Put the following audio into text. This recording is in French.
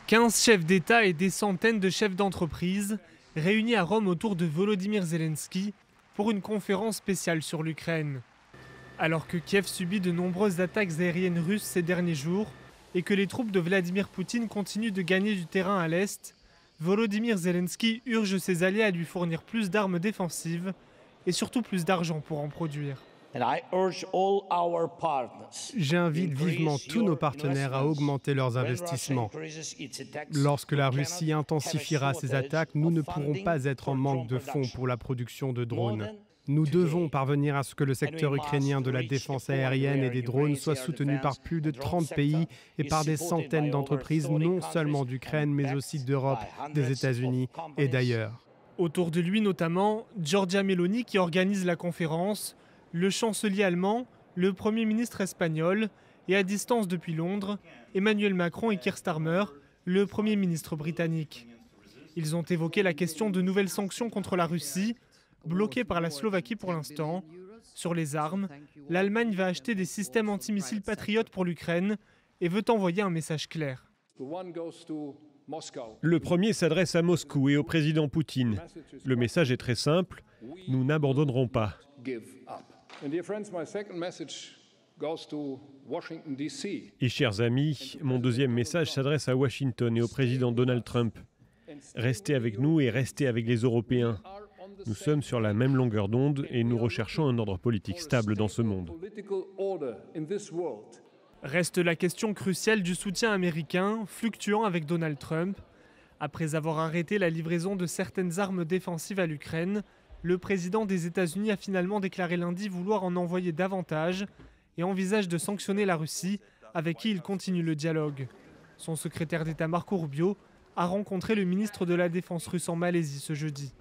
15 chefs d'État et des centaines de chefs d'entreprise réunis à Rome autour de Volodymyr Zelensky pour une conférence spéciale sur l'Ukraine. Alors que Kiev subit de nombreuses attaques aériennes russes ces derniers jours et que les troupes de Vladimir Poutine continuent de gagner du terrain à l'Est, Volodymyr Zelensky urge ses alliés à lui fournir plus d'armes défensives et surtout plus d'argent pour en produire. J'invite vivement tous nos partenaires à augmenter leurs investissements. Lorsque la Russie intensifiera ses attaques, nous ne pourrons pas être en manque de fonds pour la production de drones. Nous devons parvenir à ce que le secteur ukrainien de la défense aérienne et des drones soit soutenu par plus de 30 pays et par des centaines d'entreprises, non seulement d'Ukraine, mais aussi d'Europe, des États-Unis et d'ailleurs. Autour de lui notamment, Giorgia Meloni qui organise la conférence, le chancelier allemand, le Premier ministre espagnol et à distance depuis Londres, Emmanuel Macron et Keir Starmer, le Premier ministre britannique. Ils ont évoqué la question de nouvelles sanctions contre la Russie, bloquée par la Slovaquie pour l'instant. Sur les armes, l'Allemagne va acheter des systèmes antimissiles Patriot pour l'Ukraine et veut envoyer un message clair. Le premier s'adresse à Moscou et au président Poutine. Le message est très simple, nous n'abandonnerons pas. Et chers amis, mon deuxième message s'adresse à Washington et au président Donald Trump. Restez avec nous et restez avec les Européens. Nous sommes sur la même longueur d'onde et nous recherchons un ordre politique stable dans ce monde. Reste la question cruciale du soutien américain, fluctuant avec Donald Trump. Après avoir arrêté la livraison de certaines armes défensives à l'Ukraine, le président des États-Unis a finalement déclaré lundi vouloir en envoyer davantage et envisage de sanctionner la Russie, avec qui il continue le dialogue. Son secrétaire d'État Marco Rubio a rencontré le ministre de la Défense russe en Malaisie ce jeudi.